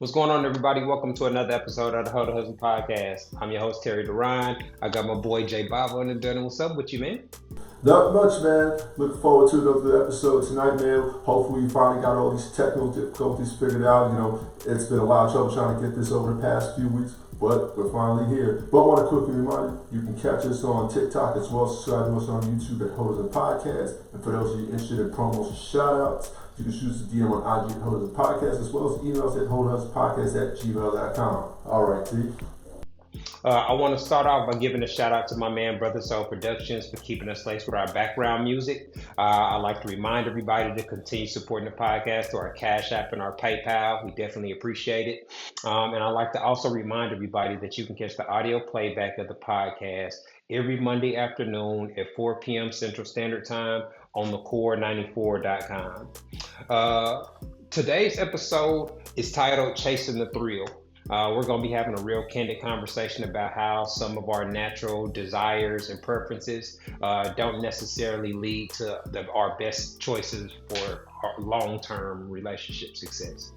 What's going on, everybody? Welcome to another episode of the Hoe to Husband Podcast. I'm your host, Terry Duran. I got my boy, J Bob, on the building. What's up with you, man? Not much, man. Looking forward to another episode tonight, man. Hopefully, we finally got all these technical difficulties figured out. It's been a lot of trouble trying to get this over the past few weeks, but we're finally here. But I want to quickly remind you, you can catch us on TikTok as well as subscribe to us on YouTube at Hoe to Husband Podcast. And for those of you interested in promos and shout-outs, you can shoot us a DM on IG at Hoe to Husband Podcast, as well as email us at hoetohusbandpodcast@gmail.com. All right, T. I want to start off by giving a shout out to my man, Brother Soul Productions, for keeping us laced with our background music. I'd like to remind everybody to continue supporting the podcast through our Cash App and our PayPal. We definitely appreciate it. And I'd like to also remind everybody that you can catch the audio playback of the podcast every Monday afternoon at 4 p.m. Central Standard Time on thecore94.com. Today's episode is titled Chasing the Thrill. We're going to be having a real candid conversation about how some of our natural desires and preferences don't necessarily lead to our best choices for our long-term relationship success.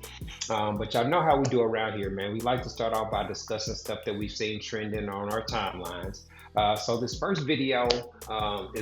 But y'all know how we do around here, man. We like to start off by discussing stuff that we've seen trending on our timelines. So this first video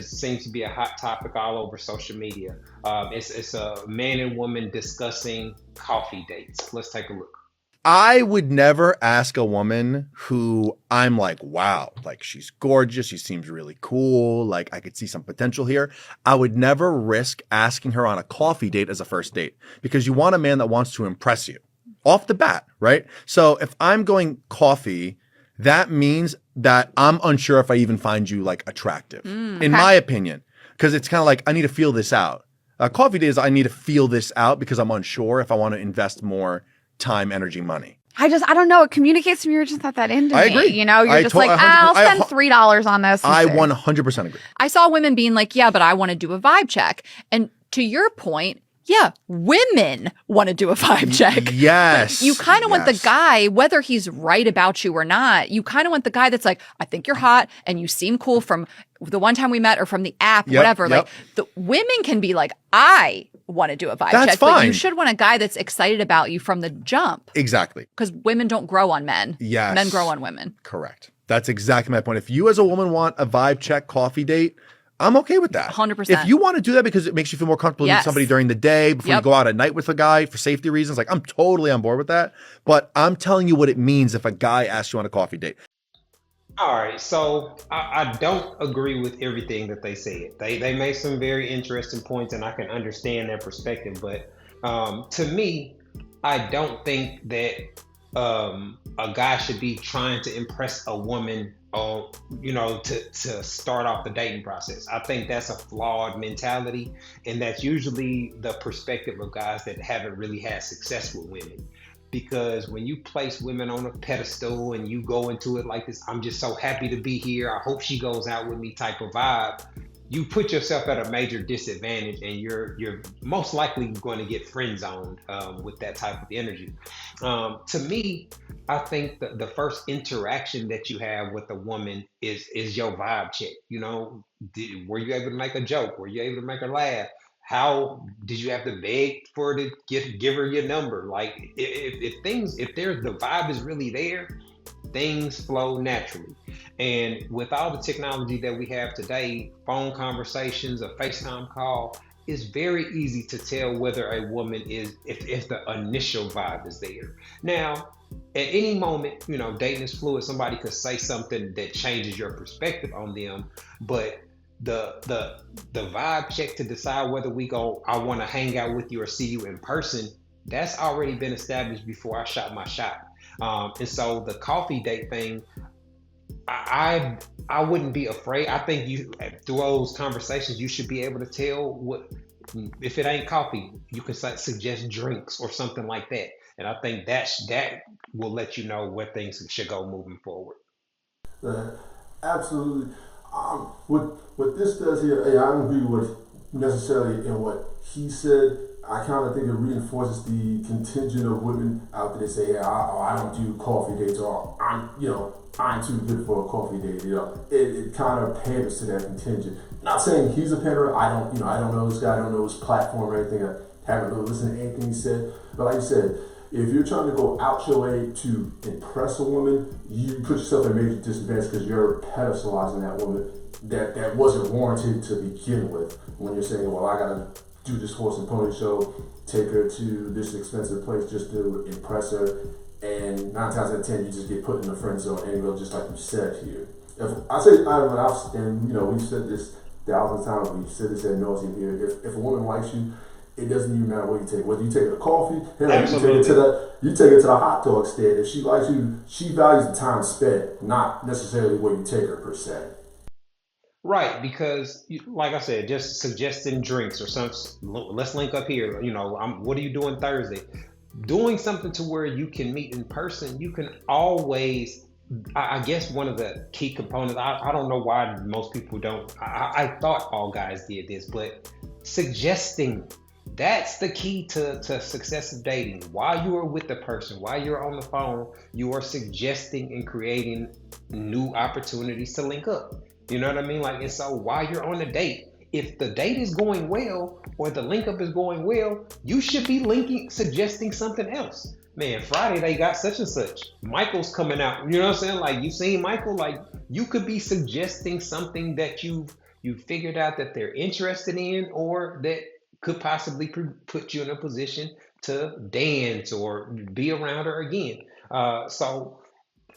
seems to be a hot topic all over social media. It's a man and woman discussing coffee dates. Let's take a look. I would never ask a woman who I'm like, wow, like she's gorgeous. She seems really cool. Like I could see some potential here. I would never risk asking her on a coffee date as a first date because you want a man that wants to impress you off the bat, right? So if I'm going coffee, that means that I'm unsure if I even find you like attractive, in my opinion, because it's kind of like I need to feel this out. Coffee days, I need to feel this out because I'm unsure if I want to invest more time, energy, money. I don't know. It communicates to me you're just not that into I me. agree. You know, you're just like, I'll spend $3 on this. I 100% agree. I saw women being like, yeah, but I want to do a vibe check. And to your point, yeah, women want to do a vibe check. Yes. You kind of want the guy, whether he's right about you or not, you kind of want the guy that's like, I think you're hot and you seem cool from the one time we met or from the app, whatever. Like the women can be like, I want to do a vibe check. Fine. But you should want a guy that's excited about you from the jump. Exactly. Because women don't grow on men. Yes. Men grow on women. Correct. That's exactly my point. If you as a woman want a vibe check coffee date, I'm okay with that. 100%. If you want to do that because it makes you feel more comfortable meeting somebody during the day before you go out at night with a guy for safety reasons, like I'm totally on board with that. But I'm telling you what it means if a guy asks you on a coffee date. All right, so I don't agree with everything that they said. They made some very interesting points, and I can understand their perspective. But to me, I don't think that a guy should be trying to impress a woman, to start off the dating process. I think that's a flawed mentality, and that's usually the perspective of guys that haven't really had success with women. Because when you place women on a pedestal and you go into it like this, I'm just so happy to be here, I hope she goes out with me type of vibe, you put yourself at a major disadvantage, and you're most likely going to get friend zoned with that type of energy. To me, I think the first interaction that you have with a woman is your vibe check. Were you able to make a joke? Were you able to make her laugh? How did you have to beg for her to give her your number? Like if the vibe is really there, things flow naturally. And with all the technology that we have today, phone conversations, a FaceTime call, it's very easy to tell whether a woman if the initial vibe is there. Now, at any moment, dating is fluid. Somebody could say something that changes your perspective on them, but the vibe check to decide whether I want to hang out with you or see you in person, that's already been established before I shot my shot. And so the coffee date thing, I wouldn't be afraid. I think through those conversations, you should be able to tell if it ain't coffee, you can suggest drinks or something like that. And I think that will let you know where things should go moving forward. Absolutely. What this does here, I don't agree with necessarily in what he said. I kind of think it reinforces the contingent of women out there that say, I don't do coffee dates, or I'm too good for a coffee date. It kind of panders to that contingent. Not saying he's a panderer. I don't know this guy. I don't know his platform or anything. I haven't really listened to anything he said. But like you said, If you're trying to go out your way to impress a woman, you put yourself at a major disadvantage because you're pedestalizing that woman that wasn't warranted to begin with. When you're saying, well, I gotta do this horse and pony show, take her to this expensive place just to impress her, and 9 times out of 10 you just get put in the friend zone anyway, just like you said here. If I say, and you know, we've said this thousands of times, we've said this ad nauseum here. If a woman likes you, it doesn't even matter what you take. Whether you take her to coffee, hell, you take her to the hot dog stand. If she likes you, she values the time spent, not necessarily where you take her per se. Right, because like I said, just suggesting drinks or something. Let's link up here. You know, what are you doing Thursday? Doing something to where you can meet in person. You can always. I guess one of the key components. I don't know why most people don't. I thought all guys did this, but suggesting. That's the key to success of dating. While you are with the person, while you're on the phone, you are suggesting and creating new opportunities to link up. You know what I mean? Like, and so while you're on the date, if the date is going well or the link up is going well, you should be suggesting something else. Man, Friday they got such and such. Michael's coming out. You know what I'm saying? Like, you seen Michael? Like, you could be suggesting something that you figured out that they're interested in, or that could possibly put you in a position to dance or be around her again. So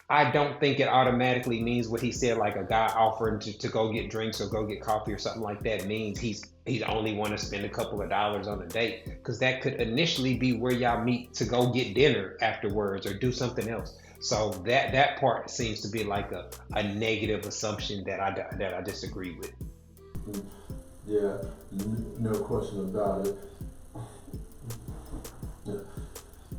I don't think it automatically means what he said, like a guy offering to go get drinks or go get coffee or something like that means he's only want to spend a couple of dollars on a date, because that could initially be where y'all meet to go get dinner afterwards or do something else. So that part seems to be like a negative assumption that I disagree with. Yeah, no question about it. Yeah,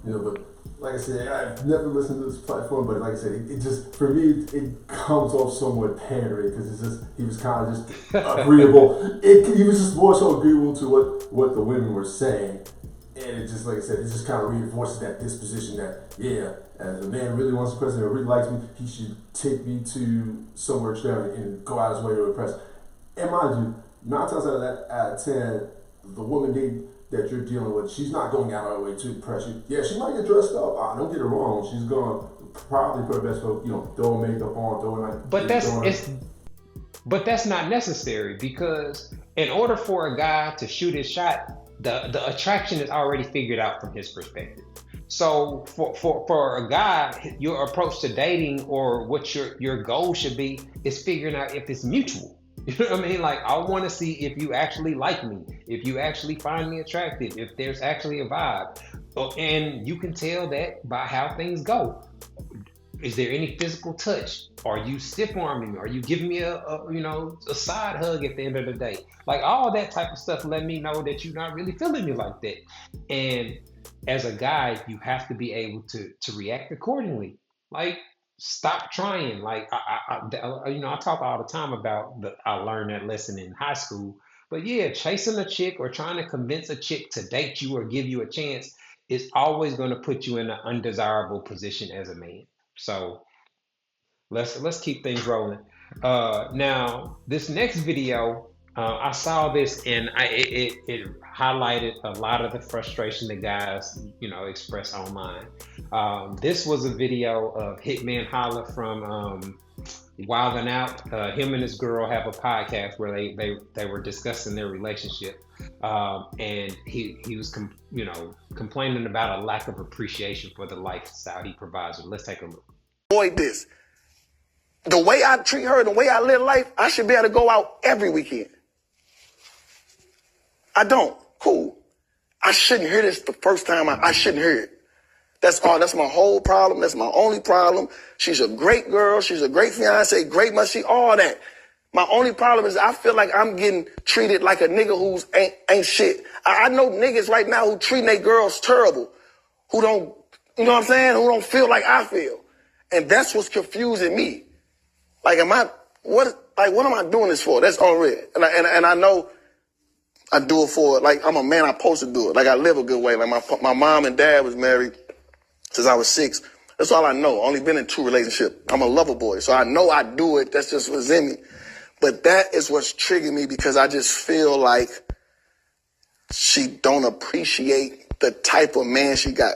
you know, but like I said, I've never listened to this platform, but like I said, it just, for me, it comes off somewhat pandering, because it's just, he was kind of just agreeable. He was just more so agreeable to what the women were saying. And it just, like I said, it just kind of reinforces that disposition that, yeah, as a man really wants to impress me or really likes me, he should take me to somewhere extravagant and go out his way to impress. And mind you, 9 times out of 10, the woman that you're dealing with, she's not going out of her way to impress you. Yeah, she might get dressed up. Don't get it wrong. She's going to probably put her best foot, throw makeup on, But that's not necessary, because in order for a guy to shoot his shot, the attraction is already figured out from his perspective. So for a guy, your approach to dating or what your goal should be is figuring out if it's mutual. You know what I mean? Like, I want to see if you actually like me, if you actually find me attractive, if there's actually a vibe. And you can tell that by how things go. Is there any physical touch? Are you stiff arming me? Are you giving me a side hug at the end of the day? Like, all that type of stuff let me know that you're not really feeling me like that. And as a guy, you have to be able to react accordingly. Like, stop trying. Like, I talk all the time about I learned that lesson in high school. But yeah, chasing a chick or trying to convince a chick to date you or give you a chance is always going to put you in an undesirable position as a man. So let's keep things rolling. Now, this next video, I saw this and it highlighted a lot of the frustration that guys, express online. This was a video of Hitman Holla from Wildin' Out. Him and his girl have a podcast where they were discussing their relationship, and he was complaining about a lack of appreciation for the lifestyle he provides. Let's take a look. Avoid this. The way I treat her, the way I live life, I should be able to go out every weekend. I don't. Cool. I shouldn't hear this the first time. I shouldn't hear it. That's all. That's my whole problem. That's my only problem. She's a great girl. She's a great fiance, great must all that. My only problem is I feel like I'm getting treated like a nigga who's ain't shit. I know niggas right now who treat their girls terrible, who don't, you know what I'm saying, who don't feel like I feel. And that's what's confusing me. Like, what am I doing this for? That's unreal. And I know I do it for, like, I'm a man, I'm supposed to do it. Like, I live a good way. Like, my mom and dad was married since I was 6. That's all I know. Only been in 2 relationships. I'm a lover boy, so I know I do it. That's just what's in me. But that is what's triggering me, because I just feel like she don't appreciate the type of man she got.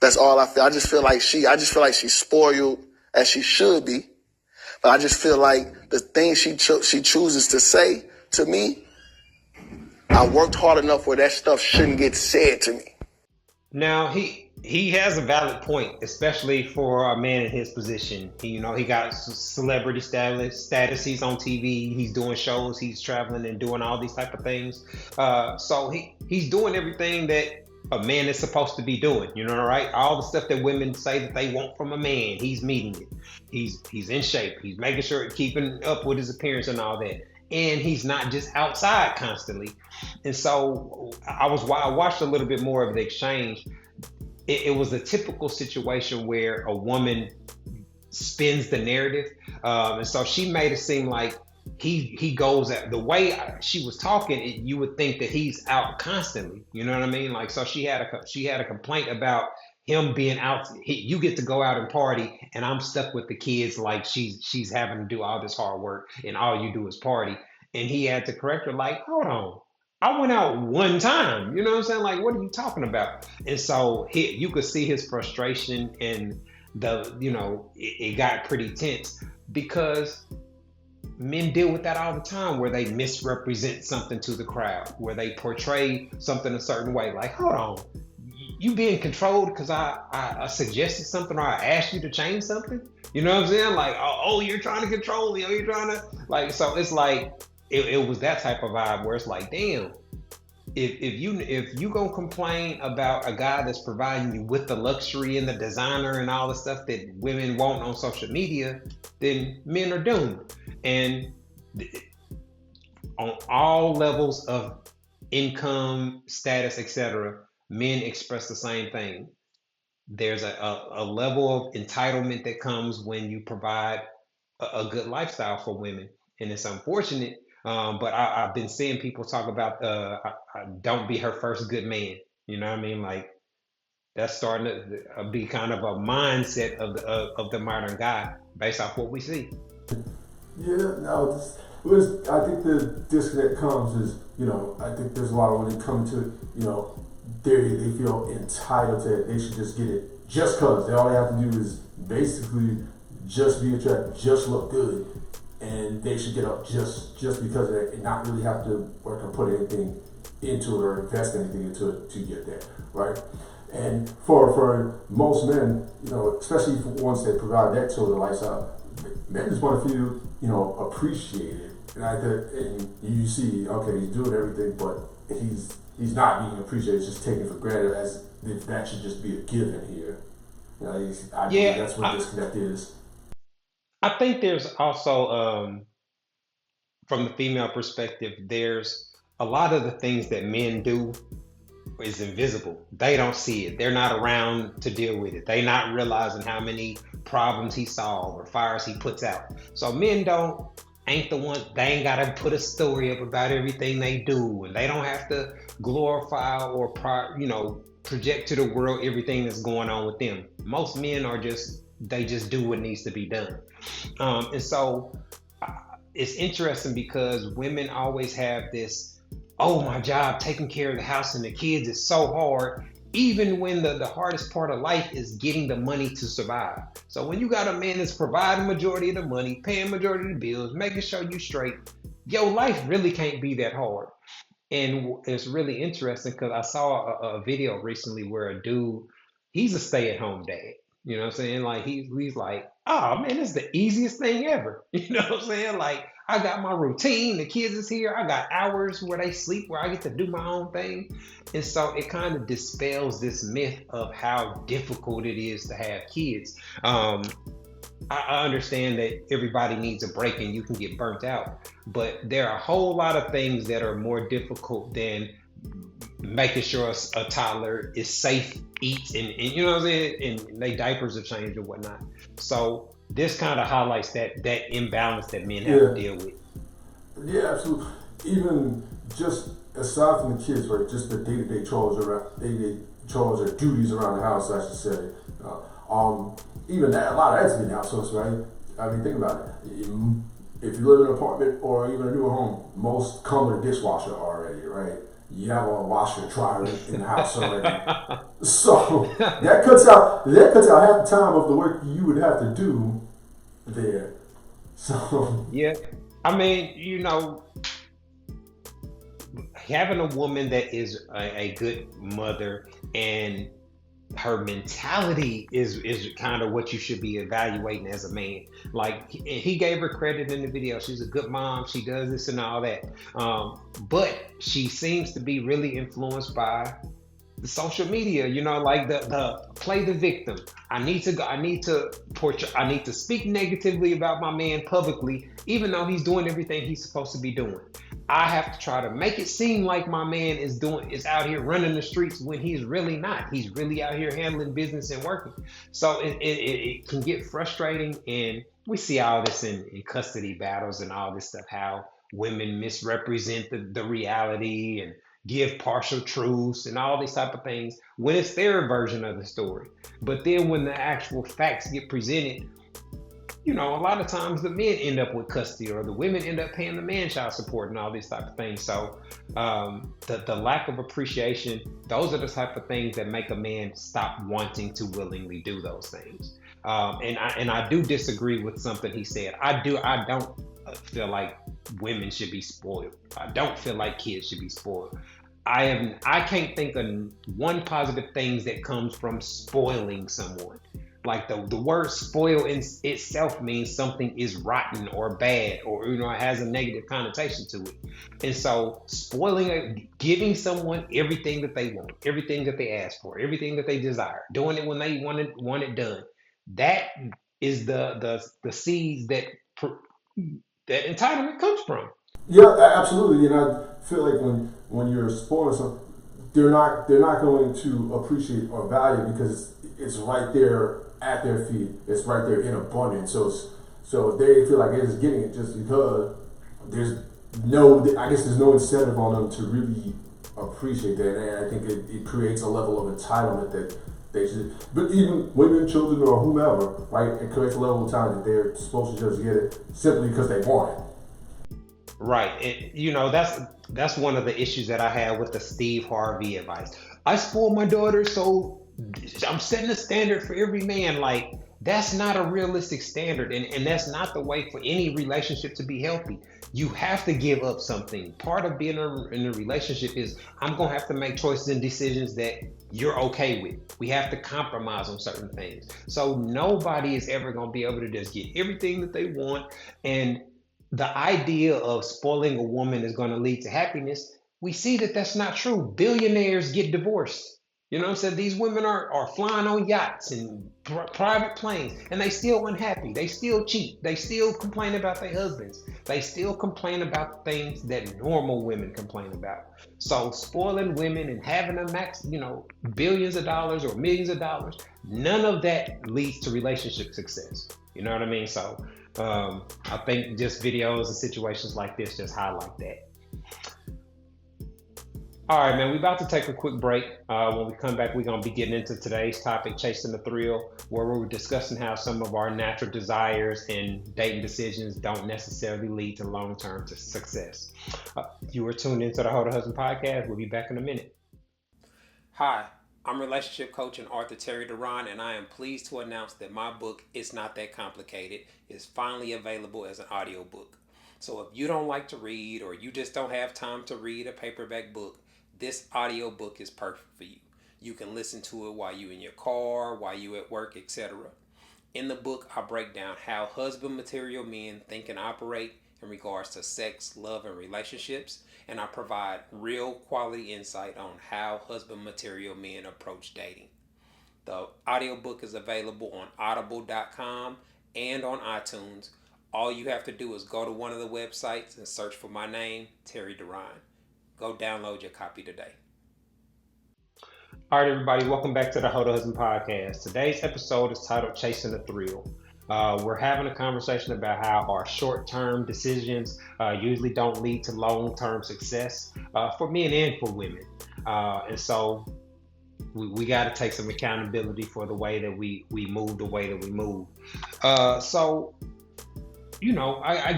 That's all I feel. I just feel like she's spoiled as she should be. But I just feel like the things she chooses to say to me, I worked hard enough where that stuff shouldn't get said to me. Now he has a valid point, especially for a man in his position. He got celebrity status. He's on TV. He's doing shows. He's traveling and doing all these type of things. So he's doing everything that a man is supposed to be doing. Right? All the stuff that women say that they want from a man, he's meeting it. He's in shape. He's making sure keeping up with his appearance and all that. And he's not just outside constantly. And so I watched a little bit more of the exchange. It was a typical situation where a woman spins the narrative. And so she made it seem like he goes at the way she was talking. You would think that he's out constantly. You know what I mean? Like, so she had a complaint about him being out. You get to go out and party, and I'm stuck with the kids. Like she's having to do all this hard work, and all you do is party. And he had to correct her, like, hold on, I went out one time. You know what I'm saying? Like, what are you talking about? And so you could see his frustration, and it got pretty tense because men deal with that all the time, where they misrepresent something to the crowd, where they portray something a certain way. Like, hold on, you being controlled because I suggested something or I asked you to change something? You know what I'm saying? Like, oh, you're trying to control me. Oh, you're trying to, like, so it's like, it was that type of vibe where it's like, damn, if you gonna complain about a guy that's providing you with the luxury and the designer and all the stuff that women want on social media, then men are doomed. And on all levels of income, status, etc., men express the same thing. There's a level of entitlement that comes when you provide a good lifestyle for women, and it's unfortunate. But I've been seeing people talk about don't be her first good man. You know what I mean? Like, that's starting to be kind of a mindset of the modern guy based off what we see. Yeah, no, I think the disconnect comes is, I think there's a lot of women coming to, they feel entitled to it. They should just get it just because. All they have to do is basically just be attractive, just look good, and they should get up just because of that, and not really have to work or put anything into it or invest anything into it to get there, right? And for most men, especially ones that provide that sort of lifestyle, men just want to feel, appreciated. And you see, okay, he's doing everything, but he's not being appreciated. He's just taken for granted as if that should just be a given here. I think that's what disconnect is. I think there's also, from the female perspective, there's a lot of the things that men do is invisible. They don't see it. They're not around to deal with it. They're not realizing how many problems he solves or fires he puts out. So men ain't the one. They ain't got to put a story up about everything they do, and they don't have to glorify or project to the world everything that's going on with them. Most men they just do what needs to be done. And so it's interesting because women always have this, oh, my job taking care of the house and the kids is so hard, even when the hardest part of life is getting the money to survive. So when you got a man that's providing majority of the money, paying majority of the bills, making sure you straight, your life really can't be that hard. And it's really interesting because I saw a video recently where a dude, he's a stay-at-home dad. You know what I'm saying? Like, he's like, oh man, it's the easiest thing ever. You know what I'm saying? Like, I got my routine, the kids is here, I got hours where they sleep, where I get to do my own thing. And so it kind of dispels this myth of how difficult it is to have kids. I understand that everybody needs a break and you can get burnt out, but there are a whole lot of things that are more difficult than making sure a toddler is safe, eats, and you know what I'm saying, and they diapers are changed or whatnot. So this kind of highlights that imbalance that men have to deal with. Yeah, absolutely. Even just aside from the kids, right? Just the day-to-day chores or duties around the house, I should say. Even that, a lot of that's been outsourced, right? I mean, think about it. If you live in an apartment or even a newer home, most come with a dishwasher already, right? you have a washer and dryer in the house already. So that cuts out half the time of the work you would have to do there. So Yeah. I mean, having a woman that is a good mother and her mentality is kind of what you should be evaluating as a man. Like he gave her credit in the video. She's a good mom. She does this and all that. But she seems to be really influenced by the social media, like the play the victim. I need to speak negatively about my man publicly, even though he's doing everything he's supposed to be doing. I have to try to make it seem like my man is out here running the streets when he's really not. He's really out here handling business and working. So it can get frustrating, and we see all this in custody battles and all this stuff, how women misrepresent the reality and give partial truths and all these type of things when it's their version of the story. But then when the actual facts get presented, a lot of times the men end up with custody, or the women end up paying the man child support and all these type of things. So the lack of appreciation, those are the type of things that make a man stop wanting to willingly do those things. And I do disagree with something he said. I don't feel like women should be spoiled. I don't feel like kids should be spoiled. I can't think of one positive things that comes from spoiling someone. Like the word spoil in itself means something is rotten or bad, or it has a negative connotation to it. And so giving someone everything that they want, everything that they ask for, everything that they desire, doing it when they want it done, that is the seeds that entitlement comes from. yeah, absolutely. And I feel like when you're spoiling something, they're not going to appreciate or value because it's right there at their feet. It's right there in abundance. So they feel like they're just getting it just because there's no incentive on them to really appreciate that. And I think it creates a level of entitlement that they should. But even women, children, or whomever, right? It creates a level of time that they're supposed to just get it simply because they want it. Right. And that's one of the issues that I had with the Steve Harvey advice. I spoil my daughter, so I'm setting a standard for every man. Like, that's not a realistic standard, and that's not the way for any relationship to be healthy. You have to give up something. Part of being in a relationship is I'm gonna have to make choices and decisions that you're okay with. We have to compromise on certain things. So nobody is ever gonna be able to just get everything that they want. And the idea of spoiling a woman is going to lead to happiness. We see that that's not true. Billionaires get divorced. You know what I'm saying? These women are flying on yachts and private planes, and they still unhappy. They still cheat. They still complain about their husbands. They still complain about things that normal women complain about. So spoiling women and having them max, billions of dollars or millions of dollars, none of that leads to relationship success. You know what I mean? So I think just videos and situations like this just highlight that. All right, man, we're about to take a quick break. When we come back, we're going to be getting into today's topic, Chasing the Thrill, where we're discussing how some of our natural desires and dating decisions don't necessarily lead to long-term success. You are tuned into the Hold a Husband podcast. We'll be back in a minute. Hi, I'm relationship coach and author Terry Duran, and I am pleased to announce that my book, It's Not That Complicated, is finally available as an audiobook. So if you don't like to read, or you just don't have time to read a paperback book, this audiobook is perfect for you. You can listen to it while you're in your car, while you're at work, etc. In the book, I break down how husband material men think and operate in regards to sex, love, and relationships, and I provide real quality insight on how husband material men approach dating. The audiobook is available on audible.com and on iTunes. All you have to do is go to one of the websites and search for my name, Terry Duran. Go download your copy today. All right, everybody, welcome back to the Hold a Husband podcast. Today's episode is titled Chasing the Thrill. We're having a conversation about how our short-term decisions usually don't lead to long-term success for men and for women. And so we got to take some accountability for the way that we move the way that we move. I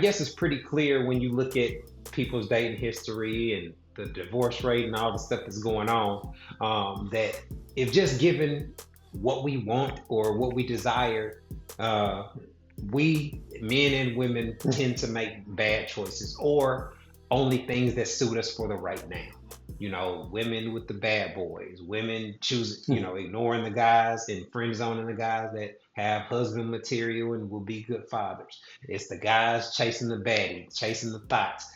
guess it's pretty clear when you look at people's dating history and the divorce rate and all the stuff that's going on, that if just given what we want or what we desire, we, men and women, tend to make bad choices or only things that suit us for the right now. You know, women with the bad boys, women choose, ignoring the guys and friend zoning the guys that have husband material and will be good fathers. It's the guys chasing the baddie, chasing the thoughts,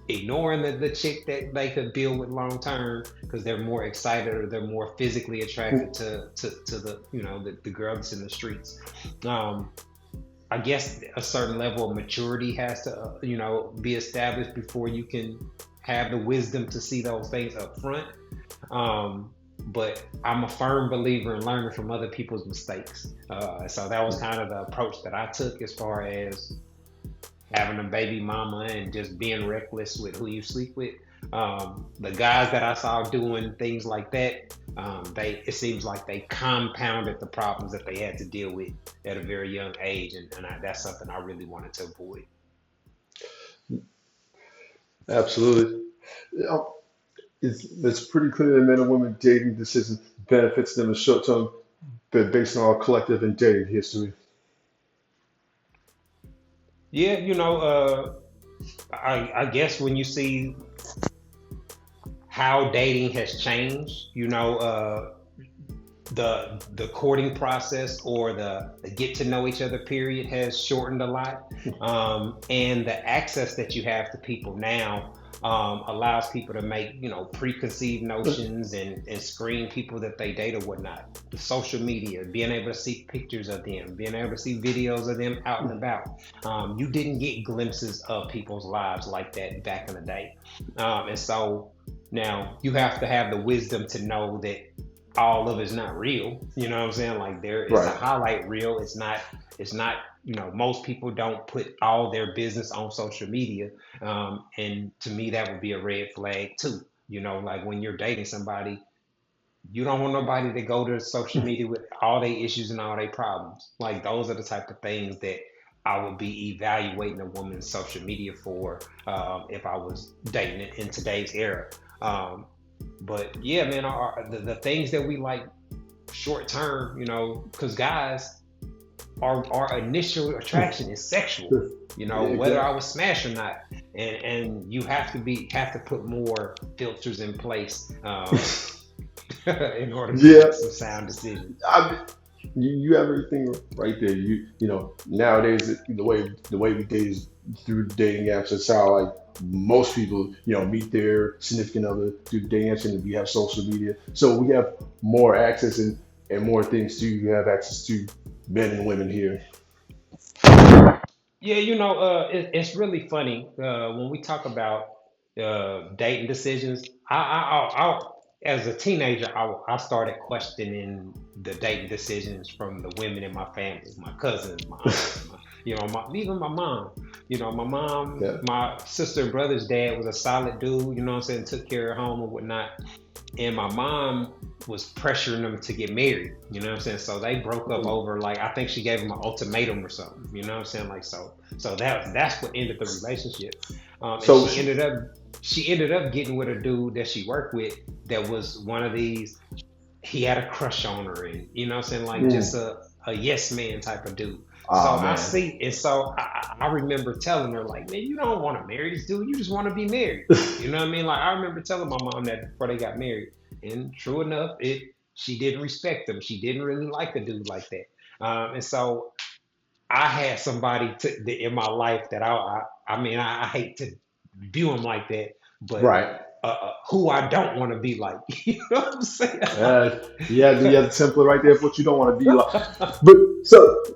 ignoring the chick that they could build with long term because they're more excited or they're more physically attracted to the girl that's in the streets. I guess a certain level of maturity has to, be established before you can have the wisdom to see those things up front. But I'm a firm believer in learning from other people's mistakes. So that was kind of the approach that I took as far as having a baby mama and just being reckless with who you sleep with. The guys that I saw doing things like that, it seems like they compounded the problems that they had to deal with at a very young age, and that's something I really wanted to avoid. Absolutely. It's pretty clear that men and women dating decisions benefits them in short term, but based on our collective and dating history. Yeah, I guess when you see how dating has changed, the courting process or the get to know each other period has shortened a lot. And the access that you have to people now allows people to make, preconceived notions and screen people that they date or whatnot. The social media, being able to see pictures of them, being able to see videos of them out and about. You didn't get glimpses of people's lives like that back in the day. And so now you have to have the wisdom to know that all of it's not real. You know what I'm saying? Like there is a highlight reel. It's not, most people don't put all their business on social media. And to me, that would be a red flag too. Like when you're dating somebody, you don't want nobody to go to social media with all their issues and all their problems. Like those are the type of things that I would be evaluating a woman's social media for if I was dating in today's era. But yeah, man, the things that we like short term, because guys, our initial attraction is sexual, whether I was smashed or not, and you have to put more filters in place in order to make some sound decisions. You have everything right there. Nowadays the way we date is through dating apps. It's how like most people meet their significant other through dating apps, and we have social media, so we have more access and more things to have access to men and women here. Yeah, it's really funny when we talk about dating decisions. I as a teenager, I started questioning the dating decisions from the women in my family, my cousins, my aunts, even my mom. My mom, my sister and brother's dad was a solid dude, took care of home and whatnot. And my mom was pressuring them to get married, So they broke up over, like, I think she gave him an ultimatum or something, Like, so that's what ended the relationship. And So she ended up getting with a dude that she worked with that was one of these, he had a crush on her and, like just a yes man type of dude. So I remember telling her, like, man, you don't want to marry this dude. You just want to be married. You know what I mean? Like, I remember telling my mom that before they got married. And true enough, she didn't respect him. She didn't really like a dude like that. And so I had somebody in my life that I hate to view him like that, but who I don't want to be like. You know what I'm saying? You have the template right there of what you don't want to be like. But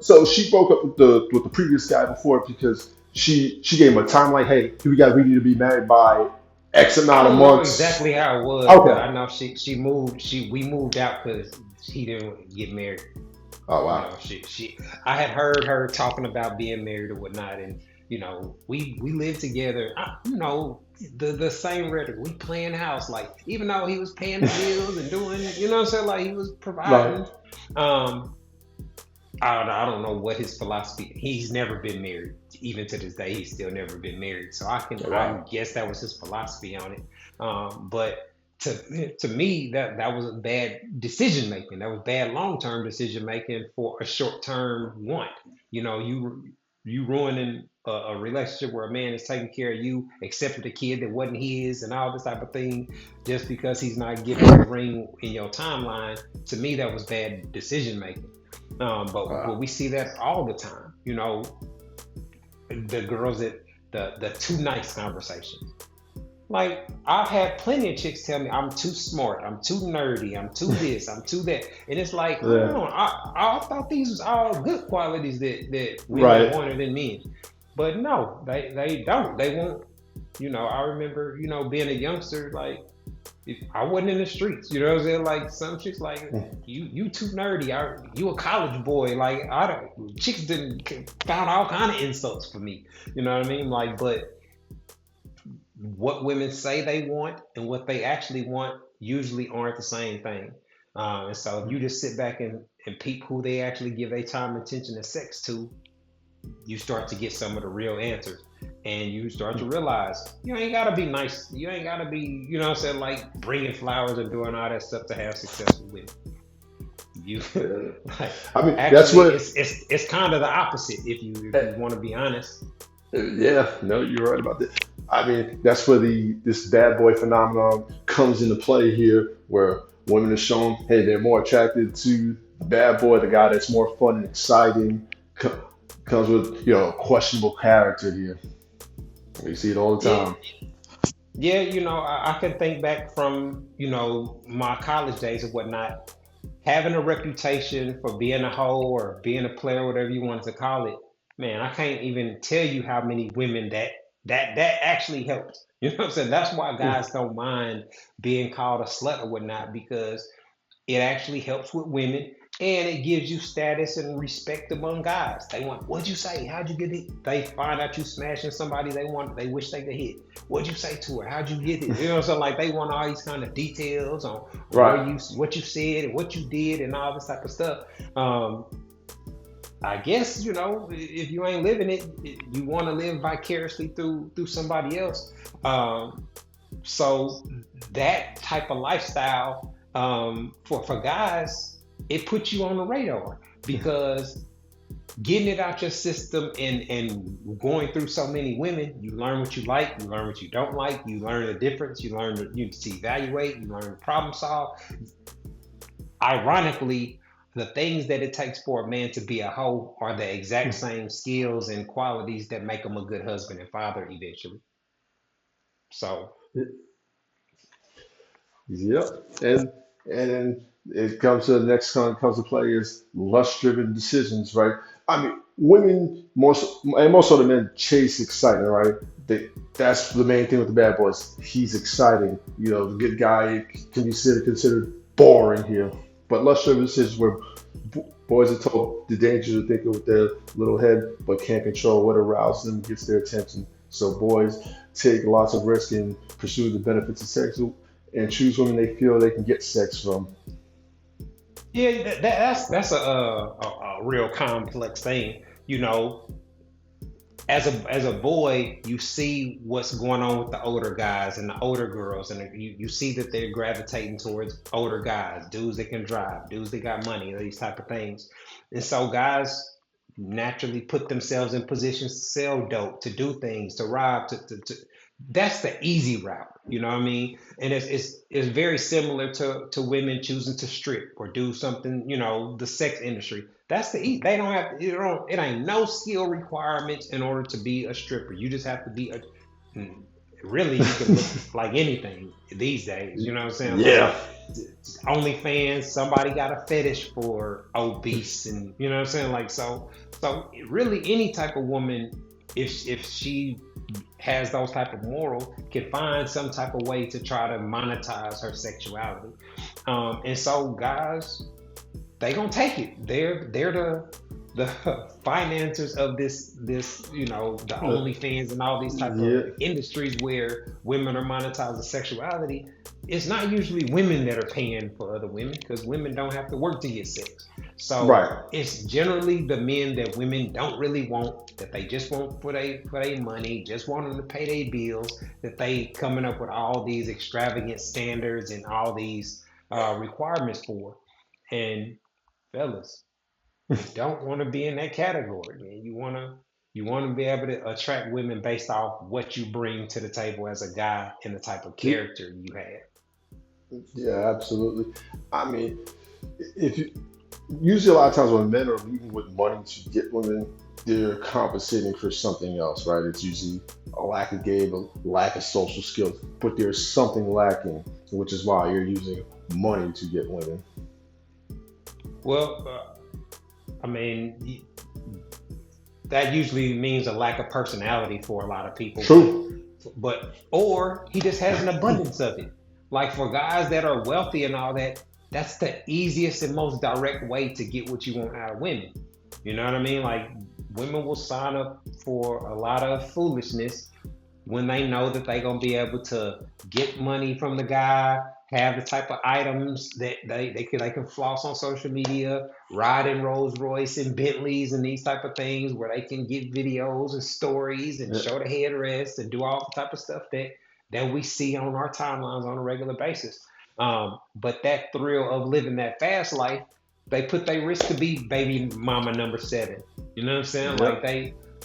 so she broke up with the previous guy before because she gave him a timeline. Hey, we need to be married by X amount of months. I don't know exactly how it was. Okay. But I know we moved out because he didn't get married. Oh wow. I had heard her talking about being married or whatnot, and we lived together. The same rhetoric. We playing house, like even though he was paying the bills and doing, like he was providing. Right. I don't know what his philosophy. He's never been married, even to this day, he's still never been married. So I Wow. guess that was his philosophy on it. But to me, that was a bad decision making. That was bad long term decision making for a short term want. You know, you ruining a relationship where a man is taking care of you, accepted a kid that wasn't his, and all this type of thing, just because he's not giving you a ring in your timeline. To me, that was bad decision making. But we see that all the time. You know, the girls that the too nice conversations. Like, I've had plenty of chicks tell me I'm too smart, I'm too nerdy, I'm too this, I'm too that, and it's like, hold on, I thought these was all good qualities that women Right. wanted in men, but no, they don't. They won't. You know, I remember, you know, being a youngster, like, if I wasn't in the streets, you know what I'm saying? Like, some chicks like, you too nerdy. You a college boy. Like, I don't. Chicks didn't found all kind of insults for me. You know what I mean? Like, but what women say they want and what they actually want usually aren't the same thing. And so if you just sit back and peep who they actually give their time, attention, and sex to, you start to get some of the real answers. And you start to realize you ain't got to be nice. You ain't got to be, you know what I'm saying, like bringing flowers and doing all that stuff to have success with women. You like, I mean, that's actually, what. it's kind of the opposite if you want to be honest. Yeah, no, you're right about that. I mean, that's where this bad boy phenomenon comes into play here, where women are shown, hey, they're more attracted to the bad boy, the guy that's more fun and exciting, comes with questionable character here. We see it all the Yeah, time. yeah, you know, I can think back from, you know, my college days and whatnot, having a reputation for being a hoe or being a player, whatever you want to call it. Man, I can't even tell you how many women that actually helped. You know what I'm saying? That's why guys don't mind being called a slut or whatnot, because it actually helps with women, and it gives you status and respect among guys. They want, what'd you say? How'd you get it? They find out you smashing somebody they wish they could hit. What'd you say to her? How'd you get it? You know, so like they want all these kind of details on Right. what you said and what you did and all this type of stuff. Um, I guess, you know, if you ain't living it, you want to live vicariously through somebody else. Um, so that type of lifestyle, for guys, it puts you on the radar, because getting it out your system and going through so many women, you learn what you like, you learn what you don't like, you learn the difference, you learn you to evaluate, you learn to problem solve. Ironically, the things that it takes for a man to be a hoe are the exact same skills and qualities that make him a good husband and father eventually. So Yep. And then it comes to the next one comes to play is lust-driven decisions, right? I mean, women most of the men chase excitement, right? That's the main thing with the bad boys. He's exciting. The good guy can be considered boring here. But lust-driven decisions where boys are told the dangers of thinking with their little head, but can't control what arouses them, gets their attention. So boys take lots of risk and pursue the benefits of sex and choose women they feel they can get sex from. yeah, that's a real complex thing. You know, as a boy, you see what's going on with the older guys and the older girls, and you see that they're gravitating towards older guys, dudes that can drive, dudes that got money, these type of things. And so guys naturally put themselves in positions to sell dope, to do things, to rob, to that's the easy route. You know what I mean? And it's very similar to women choosing to strip or do something, you know, the sex industry. That's the eat. They don't have, it ain't no skill requirements in order to be a stripper. You just have to be really, you can look like anything these days. You know what I'm saying? Like, Yeah. OnlyFans, somebody got a fetish for obese, and you know what I'm saying? Like, so really any type of woman, if she has those type of morals, can find some type of way to try to monetize her sexuality. And so guys, they gonna take it. They're the financiers of this, you know, the OnlyFans and all these type Yeah. of industries where women are monetizing sexuality. It's not usually women that are paying for other women, because women don't have to work to get sex. So Right. it's generally the men that women don't really want, that they just want for their money, just want them to pay their bills, that they coming up with all these extravagant standards and all these requirements for. And fellas, you don't want to be in that category, man. You want to be able to attract women based off what you bring to the table as a guy and the type of character you have. Yeah, absolutely. I mean, if you usually a lot of times when men are leading with money to get women, they're compensating for something else, right? It's usually a lack of game, a lack of social skills, but there's something lacking, which is why you're using money to get women. Well, I mean, that usually means a lack of personality for a lot of people. True. But or he just has an abundance of it. Like for guys that are wealthy and all that, that's the easiest and most direct way to get what you want out of women. You know what I mean? Like women will sign up for a lot of foolishness when they know that they're gonna be able to get money from the guy, have the type of items that they can floss on social media, ride in Rolls Royce and Bentleys and these type of things where they can get videos and stories and Yeah. show the headrest and do all the type of stuff that we see on our timelines on a regular basis. But that thrill of living that fast life, they put their risk to be baby mama number 7. You know what I'm saying? Yeah.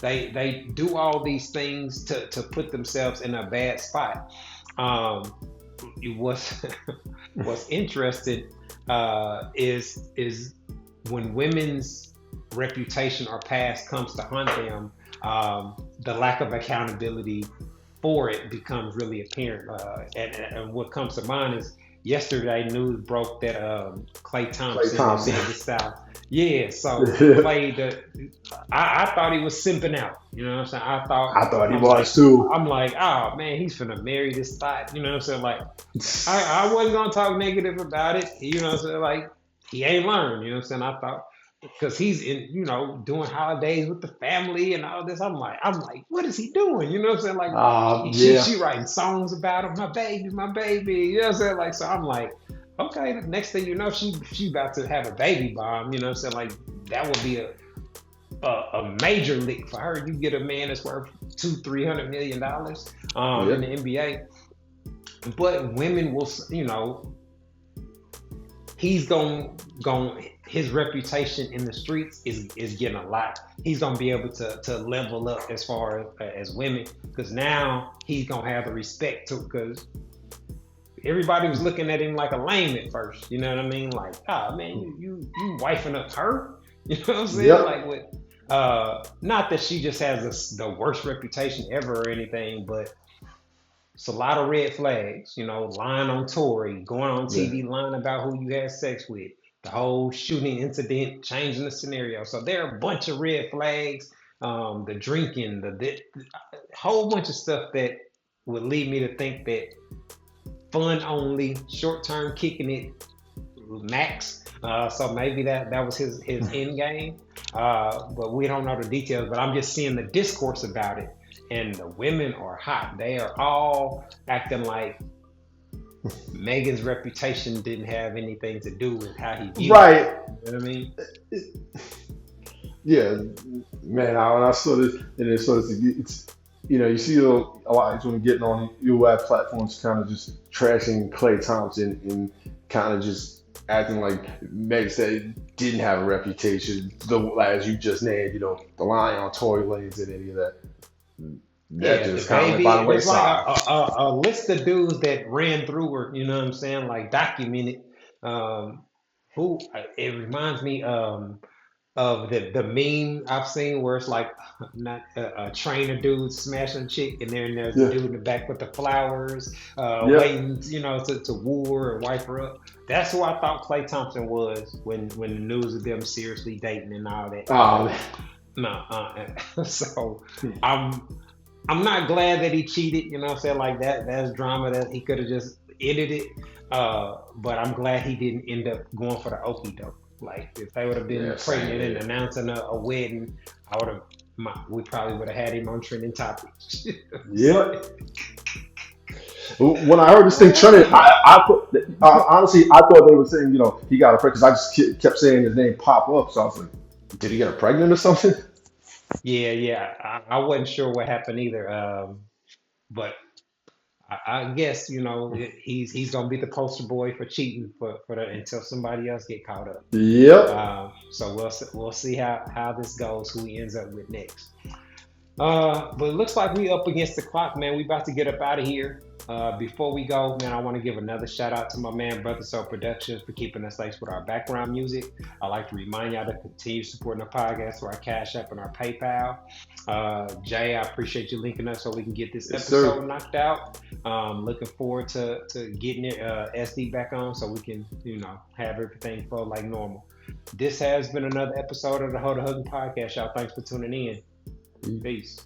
Like they do all these things to put themselves in a bad spot. What's what's interesting is when women's reputation or past comes to haunt them, the lack of accountability for it becomes really apparent. And what comes to mind is yesterday news broke that Klay Thompson Klay Thompson. did the style. Yeah, so Klay, I thought he was simping out. You know what I'm saying? I thought he I'm was too. I'm like, oh man, he's finna marry this thought. You know what I'm saying? Like, I wasn't gonna talk negative about it. You know what I'm saying? Like, he ain't learned. You know what I'm saying? I thought because he's in, doing holidays with the family and all this. I'm like, what is he doing? You know what I'm saying? Like, Yeah. she writing songs about him, my baby. You know what I'm saying? Like, so I'm like, okay. The next thing you know, she about to have a baby bomb. You know what I'm saying? Like, that would be a major lick for her. You get a man that's worth $200-300 million in the NBA, but women will, he's going his reputation in the streets is getting a lot. He's gonna be able to level up as far as women, because now he's gonna have the respect to, because everybody was looking at him like a lame at first. You know what I mean? Like, man, you wifing up her. You know what I'm saying? Yep. Like with not that she just has the worst reputation ever or anything, but it's a lot of red flags, lying on Tory, going on TV, lying about who you had sex with, the whole shooting incident, changing the scenario. So there are a bunch of red flags, the drinking, the whole bunch of stuff that would lead me to think that fun only, short term kicking it, max. So maybe that was his end game. But we don't know the details, but I'm just seeing the discourse about it. And the women are hot. They are all acting like Megan's reputation didn't have anything to do with how he viewed Right. it. You know what I mean? Yeah, man. When I saw this, and then so it's you see a lot of women getting on UI platforms, kind of just trashing Klay Thompson and kind of just acting like Meg said didn't have a reputation. As you just named, the lying on Tory Lanez and any of that. That just kind of went by the wayside. It's like a list of dudes that ran through her. You know what I'm saying? Like documented. It reminds me of the meme I've seen where it's like not a trainer dude smashing a chick, and then there's the dude in the back with the flowers, waiting, to woo her and wipe her up. That's who I thought Klay Thompson was when the news of them seriously dating and all that. So I'm not glad that he cheated. You know what I'm saying? Like that's drama that he could have just ended it. But I'm glad he didn't end up going for the okie doke. Like if they would have been pregnant and announcing a wedding, we probably would have had him on trending topics. Yeah. When I heard this thing trending, honestly, I thought they were saying, he got her pregnant because I just kept saying his name pop up. So I was like, did he get her pregnant or something? Yeah. I wasn't sure what happened either. But I guess he's gonna be the poster boy for cheating for the until somebody else get caught up. Yep. So we'll see how this goes. Who he ends up with next. But it looks like we up against the clock, man. We about to get up out of here. Before we go, man, I want to give another shout out to my man, Brother Soul Productions, for keeping us laced with our background music. I'd like to remind y'all to continue supporting the podcast through our Cash App and our PayPal. Jay, I appreciate you linking us so we can get this Yes, episode sir. knocked out. Looking forward to getting it SD back on so we can, have everything flow like normal. This has been another episode of the Ho to Husband Podcast, y'all. Thanks for tuning in. Peace.